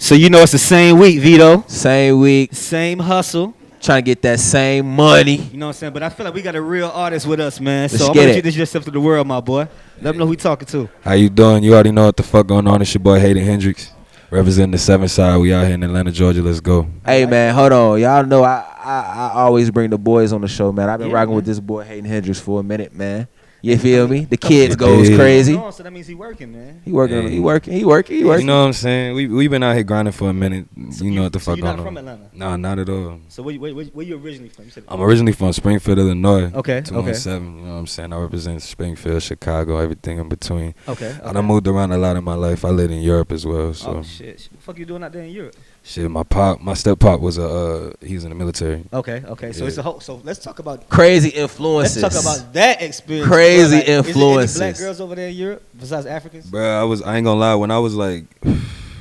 So you know it's the same week, Vito. Same week. Same hustle. Trying to get that same money. You know what I'm saying? But I feel like we got a real artist with us, man. Let's So I'm get gonna it. introduce yourself to the world, my boy. Let them know who we talking to. How you doing? You already know what the fuck going on. It's your boy Hayden Hendrix, representing the 7th side. We out here in Atlanta, Georgia. Let's go. Hey man, hold on. Y'all know I always bring the boys on the show, man. I've been rocking with this boy Hayden Hendrix for a minute, man. You feel me? The kids goes crazy. So that means he working, man. He working. You know what I'm saying? We been out here grinding for a minute. So you know what the fuck you're going not on. from Atlanta? Nah, not at all. So where you originally from? You said I'm originally from Springfield, Illinois. Okay. 217. You know what I'm saying? I represent Springfield, Chicago, everything in between. Okay. I done moved around a lot in my life. I lived in Europe as well. So. Oh shit! What the fuck you doing out there in Europe? Shit, my step pop was he was in the military. Okay. So Yeah. it's a whole. So let's talk about crazy influences. Let's talk about that experience. Crazy Like, influences. Is there any black girls over there in Europe besides Africans? Bruh, I ain't gonna lie. When I was like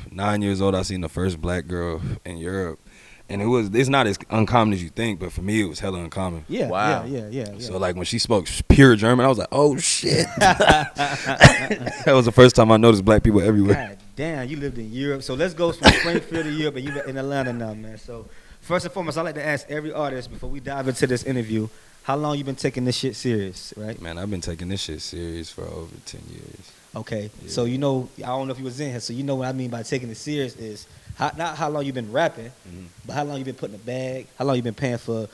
9 years old, I seen the first black girl in Europe, and it's not as uncommon as you think. But for me, it was hella uncommon. Yeah. Wow. Yeah. So like when she spoke pure German, I was like, oh shit. That was the first time I noticed black people everywhere. God damn, you lived in Europe. So let's go from Springfield to Europe, and you in Atlanta now, man. So first and foremost, I like to ask every artist before we dive into this interview, how long you been taking this shit serious, right? Man, I've been taking this shit serious for over 10 years. Okay, Yeah. so you know, I don't know if you was in here, so you know what I mean by taking it serious is not how long you been rapping, but how long you been putting a bag, how long you been paying for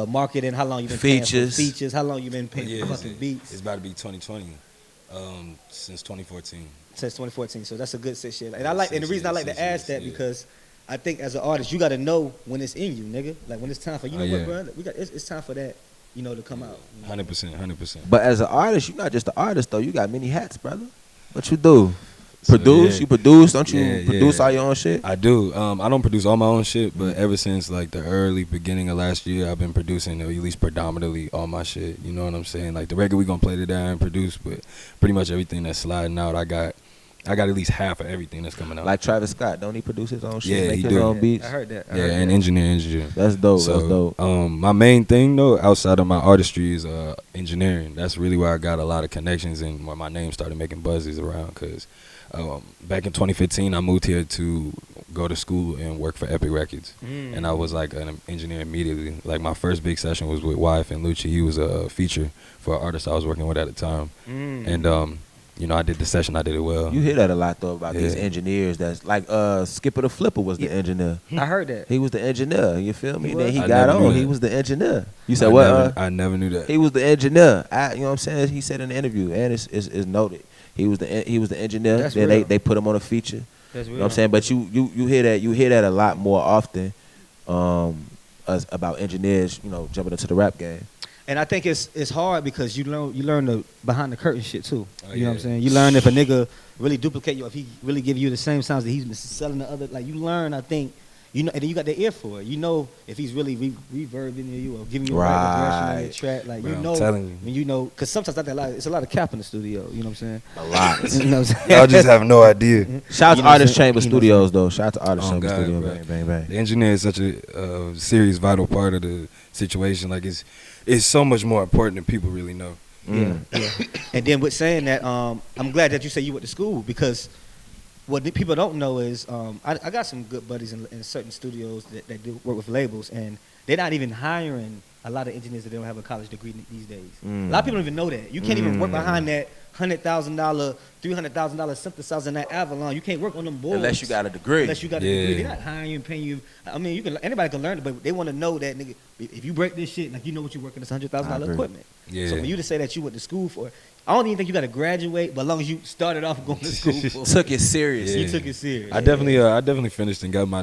marketing, how long you been paying for features, how long you been paying for fucking beats. It's about to be 2020, since 2014. Since 2014, so that's a good 6 years. And the reason I like to ask that because I think as an artist you got to know when it's in you, nigga. Like when it's time for what, bro? It's time for that, to come out. 100%. But as an artist, you're not just an artist though. You got many hats, brother. What you do? Produce? You produce? Don't you produce all your own shit? I do. I don't produce all my own shit, but ever since like the early beginning of last year, I've been producing at least predominantly all my shit. You know what I'm saying? Like the record we gonna play today, I ain't produce, but pretty much everything that's sliding out, I got at least half of everything that's coming out. Like Travis Scott, don't he produce his own shit? Yeah, make he his do. own beats? I heard that. And engineer. That's dope. So, that's dope. My main thing though, outside of my artistry, is engineering. That's really where I got a lot of connections and where my name started making buzzes around. Cause back in 2015, I moved here to go to school and work for Epic Records, and I was like an engineer immediately. Like my first big session was with Wife and Lucci. He was a feature for an artist I was working with at the time, and I did the session. I did it well. You hear that a lot though about these engineers. That's like Skipper the Flipper was the engineer. I heard that. He was the engineer. You feel me? Then he I got never knew on. that. He was the engineer. You said what? I never knew that. He was the engineer. You know what I'm saying? He said in the interview, and it's noted. He was the engineer. That's then real. they put him on a feature. That's real. You know what I'm saying? But you hear that a lot more often about engineers, jumping into the rap game. And I think it's hard because you learn the behind the curtain shit too. Oh, you know what I'm saying? You learn if a nigga really duplicate you, if he really give you the same sounds that he's been selling the other. Like you learn, I think, and then you got the ear for it. You know if he's really reverbing you or giving you a right direction on your track. Like Bro, I'm telling you. Because sometimes I think it's a lot of cap in the studio. You know what I'm saying? A lot. You know what I'm saying? Y'all just have no idea. Shout out to Artist Chamber You know Studios though. Shout out to Artist Oh, Chamber God, Studios. bro. Bang, bang, bang. The engineer is such a serious, vital part of the situation. Like it's so much more important than people really know. Yeah. And then with saying that, I'm glad that you say you went to school because what the people don't know is I got some good buddies in certain studios that do work with labels, and they're not even hiring a lot of engineers that don't have a college degree these days. A lot of people don't even know that. You can't even work behind that $100,000, $300,000 synthesizer in that Avalon. You can't work on them boards Unless you got a degree. Unless you got a degree, they're not hiring you and paying you. I mean, anybody can learn it, but they want to know that, nigga, if you break this shit, like you know what you're working this $100,000 equipment. Yeah. So for you to say that you went to school for it, I don't even think you got to graduate, but as long as you started off going to school for it. Took it serious. You took it serious. I definitely finished and got my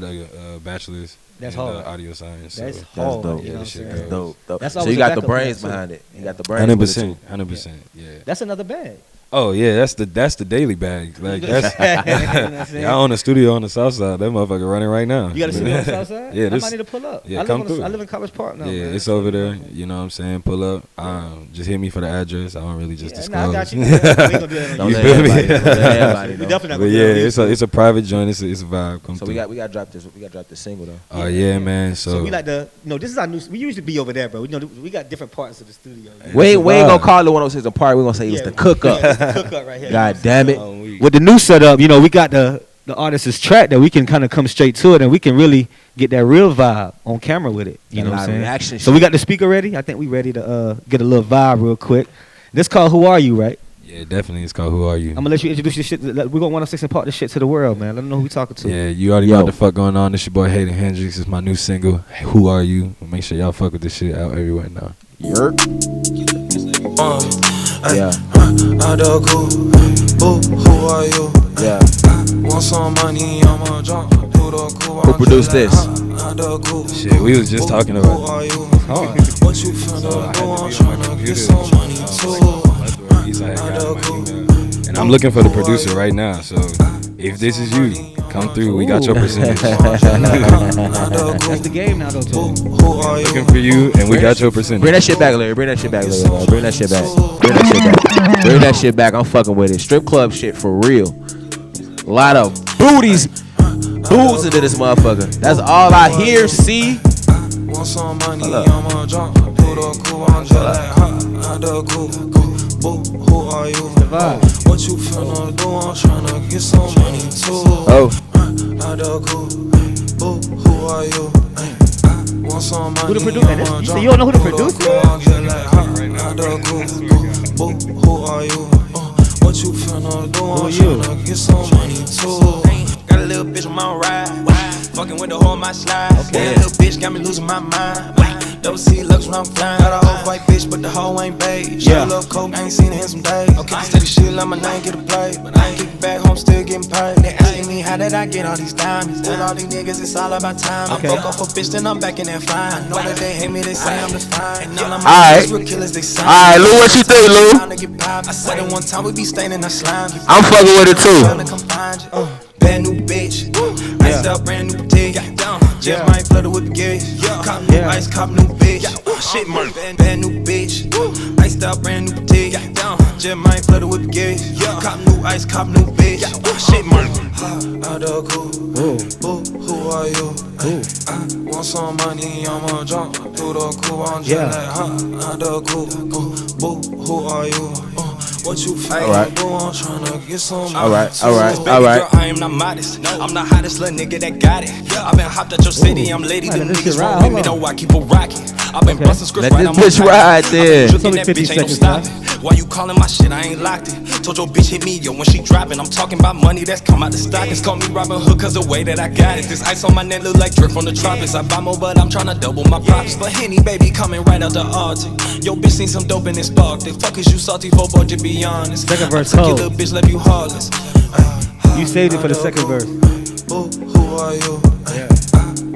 bachelor's That's in hard. Audio science. That's so. hard. dope. You know what I'm saying? That's dope. That's So always you got a the backup brains plan, behind too. it. You got the brains. with it, too. 100%. Yeah. That's another bag. Oh yeah, that's the daily bag. Like that's You know what I'm saying? I own a studio on the south side. That motherfucker running right now. You got a studio on the south side? Yeah, I might need to pull up. Yeah, I come through. I live in College Park now. Yeah, man. it's over there. You know what I'm saying? Pull up. Just hit me for the address. I don't really just disclose. Nah, I got you. We ain't gonna do that on Don't you. let feel me? everybody. Don't let everybody We know. definitely not But gonna yeah, do that on you. it's a private joint. It's a vibe. Come So through. we got to drop this. We got to drop this single though. Oh yeah, man. So we like to, this is our new. We used to be over there, bro. We got different parts of the studio. We ain't vibe. gonna call it 106 apart. We gonna say it was the cook up. Cook up right here. God damn it. With the new setup, we got the the artist's track that we can kind of come straight to it and we can really get that real vibe on camera with it. You know what I'm saying? Reaction So we got the speaker ready. I think we ready to get a little vibe real quick. This called Who Are You, right? Yeah, definitely. It's called Who Are You? I'm gonna let you introduce your shit. We're gonna 106 and part this shit to the world, man. Let them know who we talking to. Yeah, you already know what the fuck going on. This your boy Hayden Hendrix. It's my new single, Who Are You? Make sure y'all fuck with this shit out everywhere now. Yerp. Yeah. Who are you? Yeah. Want some money? I'ma jump through the cool. Who produced this? Shit, we was just talking about it. What you finna do? I'm tryna get some money too. He's like, I got my email. And I'm looking for the producer right now. So if this is you, come through. We got your percentage. That's the game now, though, too. Looking for you, and we got your percentage. Bring that shit back, Larry. Bring that shit back, Larry. Bring that shit back. Bring that shit back. Bring that shit back. I'm fucking with it. Strip club shit for real. A lot of booties, booze into this motherfucker. That's all I hear, see. Want some money? I'ma jump through the cool. I'm just like, who are you? What you finna do? I'm tryna get some money too. Oh. Who are you? Want some money? Who the producer? You say you don't know who the producer is? Who are you? What you finna do? I'm tryna get some money too. Got a little bitch on my ride. Fucking with the whole of my slide. That little bitch got me losing my mind. Double C looks when I'm flying. Got a whole white bitch, but the hoe ain't beige. She love coke, I ain't seen her in some days. Okay, steady shit, let my name get a play. But I ain't kicking back home, still getting paid. They asking me how did I get all these diamonds. With all these niggas, it's all about time. I broke off a bitch, then I'm back in that fine. I know that they hate me, they say I'm the fine. And none of my real killers, they sign. Alright, Lou, what you think, Lou? I said it one time, we be staying in the slime. I'm fucking with it too. Bad new bitch, iced up brand new dick. Just might flooded with the gauge. Cop new ice, cop new bitch. Shit, man. Bad new bitch, iced up brand new dick. Just might flooded with the gauge. Cop new ice, cop new bitch. Shit, man. Who are you? Want some money? I'ma jump through the cool. I'm just like, who are you? What you feel? I'm tryna get some. Alright. Girl, I am not modest. I'm the hottest little nigga that got it. I've been hopped at your city. I'm lady. Them niggas won't with me. Know I keep a rockin'. I've been bustin' scripts right. Let this bitch ride there. That bitch ain't no stopping. Why you calling my shit? I ain't locked it. Told your bitch hit me, yo, when she dropping. I'm talking about money that's come out the stockings. Call me Robin Hood cause the way that I got it. This ice on my neck look like drip from the tropics. I buy more, but I'm tryna double my profits. But Henny, baby, coming right out the Arctic. Yo, bitch seen some dope and it sparked it. Fuck is you salty for, but to be honest. Second verse I took your little bitch, left you heartless. You saved it for the second verse. Who are you?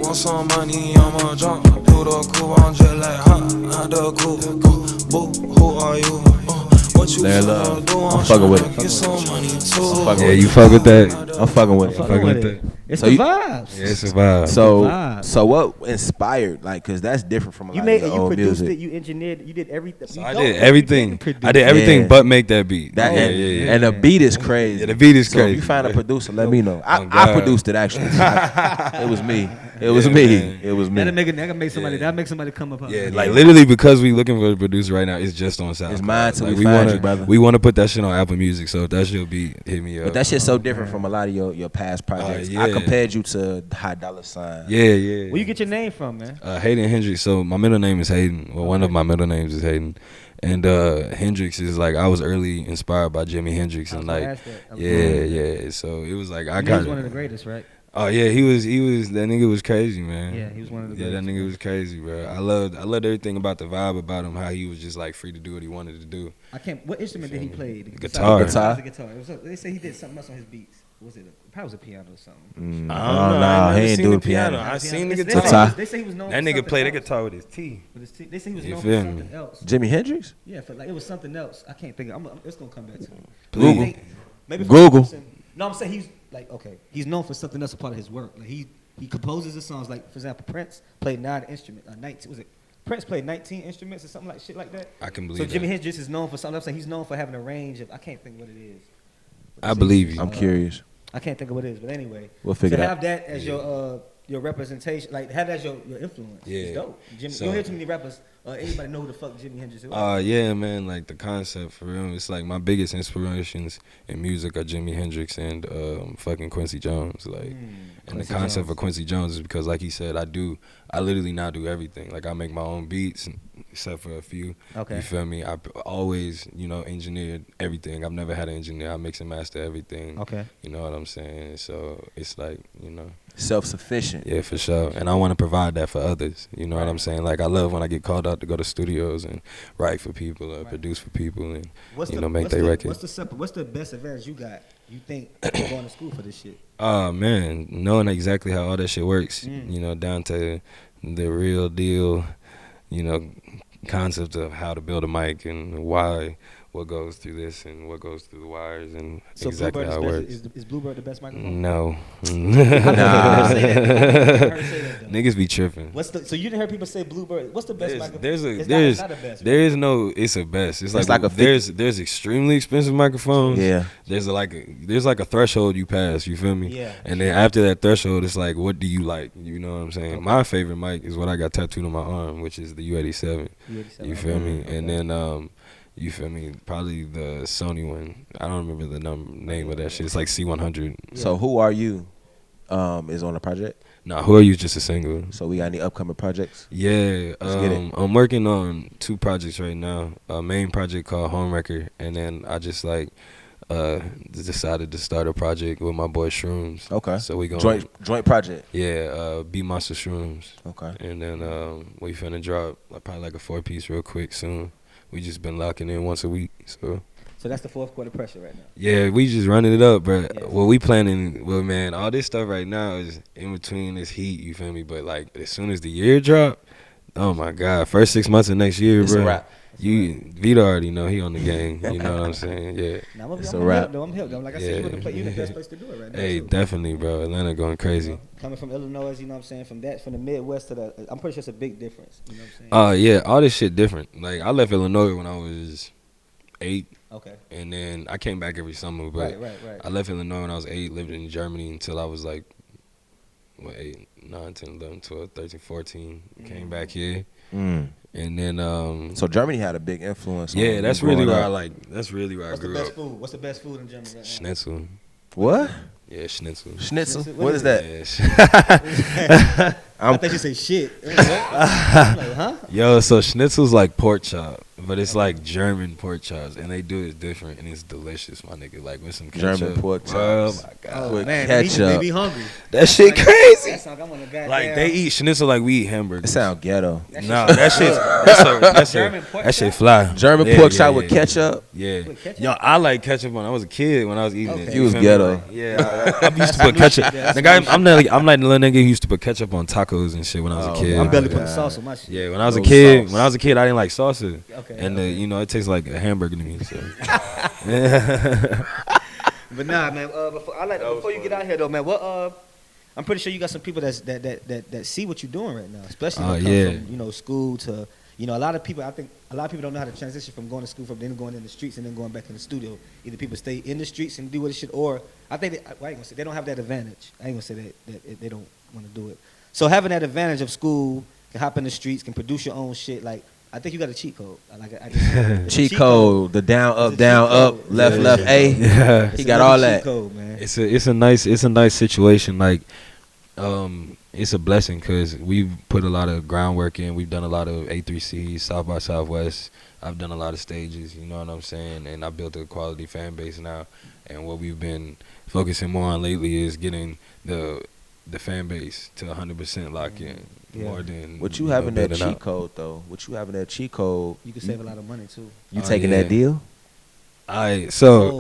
Want some money? I'ma jump through the cool. I'm just like, who are you? What you finna do? I'm fucking with it. Get some money too. Yeah, you fuck with that. I'm fucking with it. Fucking with that. It's So the you- vibes. Yeah, it's a vibe. So what inspired? Like, cause that's different from a You lot made of it, your you old produced music. it, you engineered it, you did everything. I did everything. I did everything Yeah. but make that beat. That yeah, and, yeah. and the beat is crazy. Yeah, the beat is So if crazy. you find a producer, let me know. Oh, I God. produced it actually. It was me. It was Yeah, me. man. It was me. That'll make somebody. That'll make somebody come up. Yeah, like literally because we looking for a producer right now, it's just on SoundCloud. It's mine till Like, we find wanna, you, brother. We want to put that shit on Apple Music, so if that's your beat, hit me up. But that shit's so different from a lot of your past projects. yeah. I compared you to High Dollar Sign. Yeah. Where you get your name from, man? Hayden Hendrix. So my middle name is Hayden. Well, one of my middle names is Hayden. And Hendrix is like, I was early inspired by Jimi Hendrix and like, yeah. So it was like I He got was one of the greatest, right? Oh yeah, he was that nigga was crazy, man. Yeah, he was one of the Yeah, that greatest. nigga was crazy, bro. I loved everything about the vibe about him, how he was just like free to do what he wanted to do. I can't. What instrument did he play? The Guitar. Besides the guitar. It was they say he did something else on his beats. Was it? Probably was a piano or something. I Oh, don't know. nah, I he ain't ain't seen do the the piano. I seen the They guitar. They say he was known. That for nigga something played the else. guitar with his teeth. They say he was You known feel for me? something else. Jimi Hendrix? Yeah, for like it was something else. I can't think. It's gonna come back to me. Google. Maybe for Google. some reason- No, I'm saying he's like he's known for something else a part of his work. Like he composes his songs. Like for example, Prince played 9 instruments. 19 was it? Prince played 19 instruments or something like shit like that. I can So believe Jimi that. Hendrix is known for something else. He's known for having a range of. I can't think what it is. I believe you. I'm curious. I can't think of what it is, but anyway, We'll figure to it have out. that as your your representation, like how that's your influence. Yeah. It's dope. Jimmy, So- you don't hear too many rappers. Anybody know who the fuck Jimi Hendrix is? Yeah, man, like the concept for real. It's like my biggest inspirations in music are Jimi Hendrix and fucking Quincy Jones. Like, and Quincy the concept Jones. of Quincy Jones is because, like he said, I literally now do everything. Like I make my own beats, except for a few. Okay. You feel me? I always, engineered everything. I've never had an engineer. I mix and master everything. Okay. You know what I'm saying? So it's like, Self-sufficient. Yeah, for sure. And I want to provide that for others. You know what I'm saying? Like I love when I get called out to go to studios and write for people or produce for people and make their records. What's the best advantage you got? You think going to school for this shit? Oh man, knowing exactly how all that shit works. Down to the real deal. Concept of how to build a mic and what goes through this and what goes through the wires and So exactly how it works. Is Bluebird the best microphone? No. Nah. Niggas be tripping. So you didn't hear people say Bluebird? What's the best microphone? It's not a best. It's like a there's extremely expensive microphones. Yeah. There's like a threshold you pass. You feel me? Yeah. And then after that threshold, it's like, what do you like? You know what I'm saying? Okay. My favorite mic is what I got tattooed on my arm, which is the U87. You feel me? Okay. And then you feel me? Probably the Sony one. I don't remember the name of that shit. It's like C100. Yeah. So Who Are You is on the project? Nah, Who Are You is just a single. So we got any upcoming projects? Yeah. I'm working on 2 projects right now. A main project called Homewrecker, and then I just decided to start a project with my boy Shrooms. Okay. So we going joint project. Yeah, Be Monster Shrooms. Okay. And then we finna drop probably like a 4-piece real quick soon. We just been locking in once a week, so. So that's the fourth quarter pressure right now. Yeah, we just running it up, bro. Yes. What we planning, man, all this stuff right now is in between this heat, you feel me? But like as soon as the year drop, oh my God, first 6 months of next year, it's bro. A wrap. Vito already know he on the game. You know what I'm saying? Yeah. Now, I'm helped though. Like I said, you're the best place to do it right now. Hey, too. definitely, bro. Atlanta going crazy. Coming from Illinois, you know what I'm saying? From the Midwest to I'm pretty sure it's a big difference. You know what I'm saying? Yeah, all this shit different. Like I left Illinois when I was 8. Okay. And then I came back every summer, but right. I left Illinois when I was 8, lived in Germany until I was like, 8, 9, 10, 11, 12, 13, 14. Came back here. And then so Germany had a big influence. Yeah, that's really where I What's grew the best up. food? What's the best food in Germany right now? Schnitzel. What? Yeah, schnitzel. Schnitzel? What What is that? Yeah. I think you say shit. I'm like, huh? Yo, so schnitzel's like pork chop, but it's like German pork chops, and they do it different, and it's delicious, my nigga. Like with some ketchup. German pork chops. Oh my God. With Man, ketchup. they be hungry. That shit crazy. That sound, I'm on the goddamn. Like they eat schnitzel like we eat It hamburgers. sound ghetto. Nah, that shit fly. German Yeah, pork yeah, chop yeah. with ketchup. Yeah. With ketchup? Yo, I like ketchup when I was a kid. When I was eating it, You was feel me? ghetto. Like, yeah, I used to put ketchup. Nigga, I'm like the little nigga who used to put ketchup on tacos and shit when I was a kid. I'm barely God. putting sauce on my shit. Yeah, when I was a No kid, sauce. I didn't like salsa, Okay, and it tastes like a hamburger to me. So. But nah, man. Before you get out here though, man. I'm pretty sure you got some people that see what you're doing right now, especially when it comes from school to a lot of people. I think a lot of people don't know how to transition from going to school from then going in the streets and then going back in the studio. Either people stay in the streets and do what it should, or I think I ain't gonna say they don't have that advantage. I ain't gonna say that they don't want to do it. So having that advantage of school, can hop in the streets, can produce your own shit. Like I think you got a cheat code. Cheat code, the down up, left A. Yeah. He got all that. Cheat code, man. It's a nice situation. Like, it's a blessing because we've put a lot of groundwork in. We've done a lot of A3Cs, South by Southwest. I've done a lot of stages. You know what I'm saying? And I built a quality fan base now. And what we've been focusing more on lately is getting the fan base to 100% lock in. More than What you having that building cheat out. code though? What you having that cheat code? You can save a lot of money too. You taking that deal? So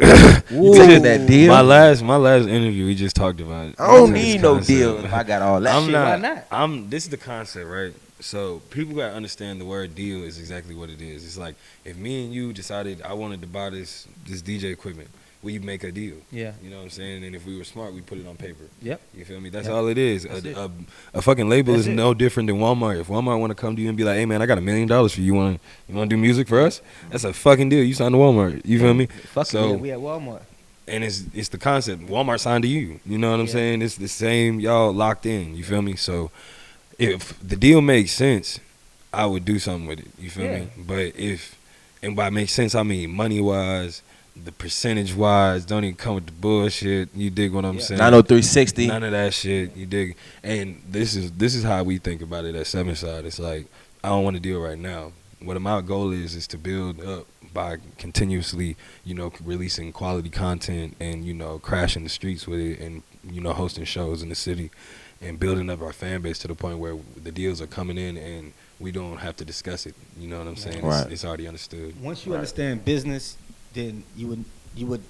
You taking that deal? my last interview we just talked about. I don't this need no concept. deal if I got all that shit. Why not? This is the concept, right? So people gotta understand the word deal is exactly what it is. It's like if me and you decided I wanted to buy this DJ equipment, we make a deal. Yeah. You know what I'm saying? And if we were smart, we put it on paper. Yep. You feel me? That's Yep. all it is. That's it. A fucking label That's is it. no different than Walmart. If Walmart want to come to you and be like, "Hey man, I got $1 million for you. You want to do music for us?" That's a fucking deal. You signed to Walmart. You feel me? Fuck So it, we at Walmart. And it's the concept. Walmart signed to you. You know what I'm saying? It's the same. Y'all locked in. You feel me? So if the deal makes sense, I would do something with it. You feel me? But and by makes sense, I mean money wise, the percentage wise, don't even come with the bullshit. You dig what I'm saying? 90360. None of that shit. You dig? And this is how we think about it at Seven Side. It's like, I don't want to deal right now. What my goal is to build up by continuously, releasing quality content and, crashing the streets with it and, hosting shows in the city and building up our fan base to the point where the deals are coming in and we don't have to discuss it. You know what I'm saying? Right. It's already understood. Once you understand business, then you would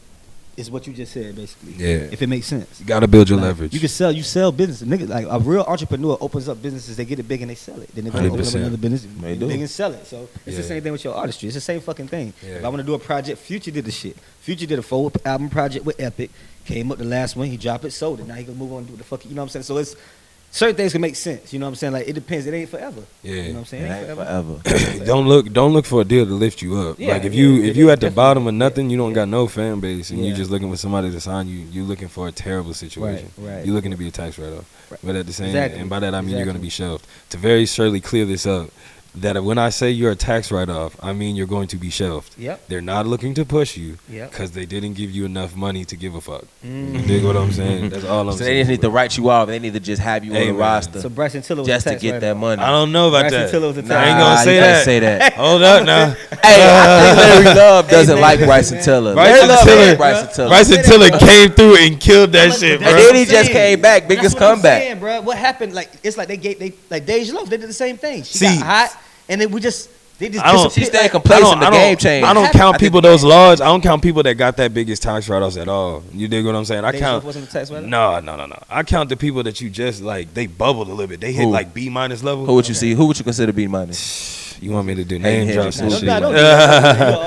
is what you just said basically. Yeah. If it makes sense. You gotta build your leverage. You sell business. Niggas, like a real entrepreneur opens up businesses, they get it big and they sell it. Then they open up another business, they can sell it. So it's the same thing with your artistry. It's the same fucking thing. Yeah. If I want to do a project, Future did the shit. Future did a 4-album project with Epic. Came up the last one, he dropped it, sold it. Now he gonna move on and do what the fuck, you know what I'm saying? So it's certain things can make sense, you know what I'm saying? Like it depends. It ain't forever. Yeah. You know what I'm saying? It ain't forever. Don't look for a deal to lift you up. Yeah, like if you at the bottom of nothing, you don't got no fan base and you just looking for somebody to sign you, you looking for a terrible situation. Right. You're looking to be a tax write-off. Right. But at the same and by that I mean you're gonna be shelved. To very surely clear this up, that when I say you're a tax write-off, I mean you're going to be shelved. Yep. They're not looking to push you because they didn't give you enough money to give a fuck. You dig what I'm saying? That's all I'm saying. So they just need to write you off. They need to just have you on the roster. So Bryson Tiller was just to get that money. I don't know about Bryson Tiller was that. I ain't gonna say that. Say that. Hold up now. Hey, I think Larry Love doesn't like Bryson Tiller. Bryson Tiller came through and killed that shit, bro. And then he just came back. Biggest comeback. Saying, bro. What happened? Like it's like they like Deja Love. They did the same thing. She got hot, and then they just disappeared. She stayed complacent. The game changed. I don't count people those large. I don't count people that got that biggest tax write-offs at all. You dig what I'm saying? I count. Wasn't a tax write-off? No. I count the people that you just like. They bubbled a little bit. They hit like B- level. Who would you see? Who would you consider B-? You want me to do name drops and shit?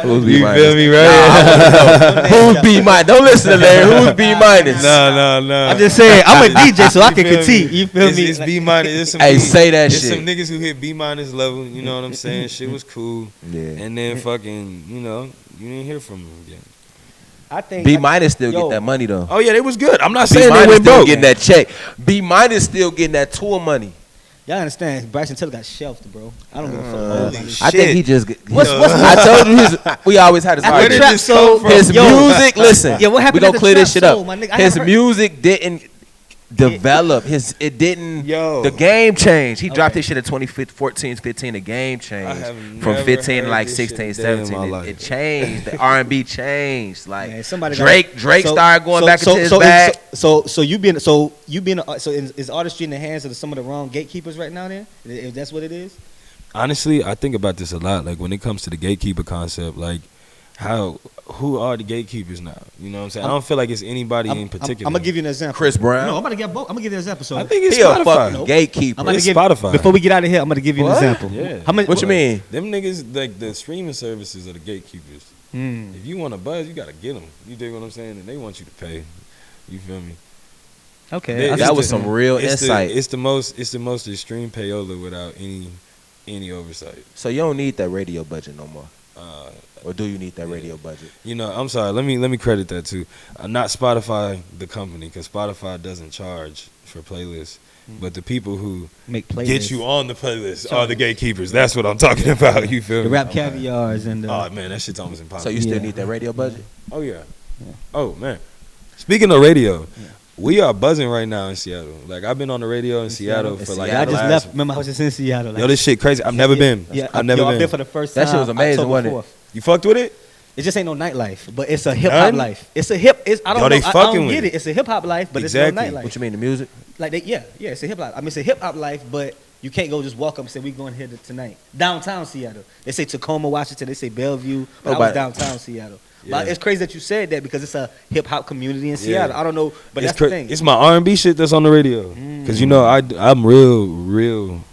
Who's B-? You feel me, right? Who's B-? Don't listen to Larry. Who's B-? No. I'm just saying. I'm a DJ, so I can critique. You feel me? It's B-. Hey, say that shit. There's some niggas who hit B- level. You know what I'm saying? Shit was cool. Yeah. And then fucking, you didn't hear from them again. I think B- still get that money though. Oh yeah, they was good. I'm not B- saying they went still broke. getting that check. B- still getting that tour money. Y'all understand? Bryson Tiller got shelved, bro. I don't give a fuck. I think he just. What's I told you we always had this argument. His music. Listen, what happened? We gonna clear this shit up. His music music didn't develop. It didn't. The game changed. He dropped his shit at 2014, 15. The game changed from 15 to like 16, 17. It changed. The R&B changed. Like Drake started going back into his bag. So is artistry in the hands of some of the wrong gatekeepers right now? Then, if that's what it is. Honestly, I think about this a lot. Like when it comes to the gatekeeper concept, like who are the gatekeepers now? You know what I'm saying? I don't feel like it's anybody in particular. I'm gonna give you an example. Chris Brown. No, I'm gonna give you an example. So I think it's a fucking gatekeeper. It's Spotify. Before we get out of here, I'm gonna give you an example. Yeah. What you mean? Them niggas, like the streaming services are the gatekeepers. If you want a buzz, you gotta get them. You dig what I'm saying? And they want you to pay. You feel me? Okay, that was some real insight. It's the most extreme payola without any oversight. So you don't need that radio budget no more. Or do you need that radio budget? I'm sorry. Let me credit that too. Not Spotify, the company, because Spotify doesn't charge for playlists. But the people who make playlists, get you on the playlist are the gatekeepers. That's what I'm talking about. You feel me? The rap caviars and oh man, that shit's almost impossible. So you still need that radio budget? Oh yeah. Oh man. Speaking of radio. We are buzzing right now in Seattle. Like I've been on the radio in Seattle for like. I just left. Remember, I was just in Seattle. Yo, this shit crazy. I've never been. Yeah, I've never been. for the first time. That shit was amazing, wasn't it? You fucked with it? It just ain't no nightlife, but it's a hip hop life. It's a hip. I don't know. I don't get it. It's a hip hop life, but it's no nightlife. What you mean, the music? Like it's a hip hop. I mean, it's a hip hop life, but you can't go just walk up and say we going here tonight. Downtown Seattle. They say Tacoma, Washington. They say Bellevue. But I was downtown Seattle. Yeah. But it's crazy that you said that because it's a hip hop community in Seattle. I don't know, but that's the thing. It's my R&B shit that's on the radio. Because I'm real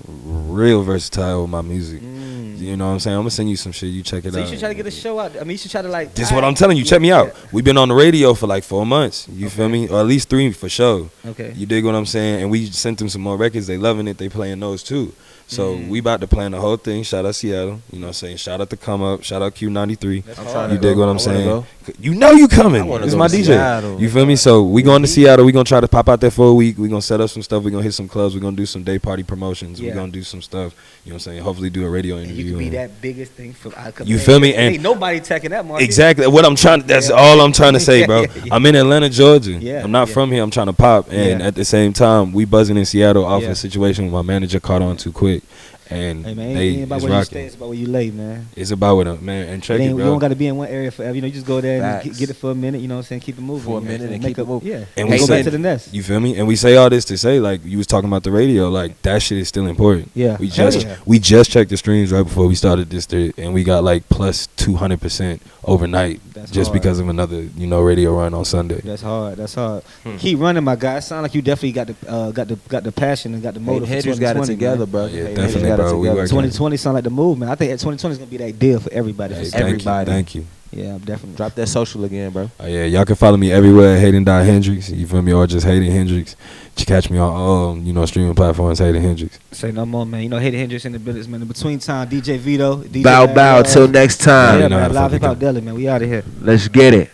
versatile with my music. You know what I'm saying? I'm gonna send you some shit. You check it out. You should try to get a show out. I mean, you should try to like. This is what I'm telling you. Check me out. We've been on the radio for like 4 months. You feel me? Or at least 3 for sure. Okay. You dig what I'm saying? And we sent them some more records. They loving it. They playing those too. So we about to plan the whole thing. Shout out Seattle. You know what I'm saying? Shout out to Come Up. Shout out Q93. You dig what I'm saying? You know you coming. It's my DJ. Seattle. You feel me? So we going to Seattle. We going to try to pop out there for a week. We going to set up some stuff. We going to hit some clubs. We going to do some day party promotions. We going to do some stuff. You know what I'm saying? Hopefully do a radio interview. You could be that biggest thing for you feel me? And ain't nobody taking that market. Exactly. What I'm trying. That's all I'm trying to say, bro. I'm in Atlanta, Georgia. I'm not from here. I'm trying to pop. And at the same time, we buzzing in Seattle off a situation where my manager caught on too quick. And hey man, they ain't about where you stay, it's about where you lay, man. It's about what man. And check it, bro. You don't got to be in one area forever. You know, you just go there and get it for a minute. You know what I'm saying? Keep it moving for a minute and keep it moving. Yeah, and we go say, back to the nest. You feel me? And we say all this to say, like you was talking about the radio, like that shit is still important. Yeah, we just checked the streams right before we started this, and we got like plus 200% overnight. That's just hard. Because of another radio run on Sunday. That's hard. Keep running, my guy. Sound like you definitely got the passion and got the motive. Hendrix got it together, man. bro. Yeah, definitely, bro. 2020 sound like the move, man. I think 2020 is gonna be that deal for everybody. Thank you. Yeah, I'm definitely. Drop that social again, bro. Yeah, y'all can follow me everywhere at Hayden Hendrix. You feel me? Or just Hayden Hendrix. You catch me on all streaming platforms. Hayden Hendrix. Say no more, man. Hayden Hendrix in the business, man. In between time, DJ Vito. Bow. Till next time. Yeah, man. Live Hip Hop Daily, man. We out of here. Let's get it.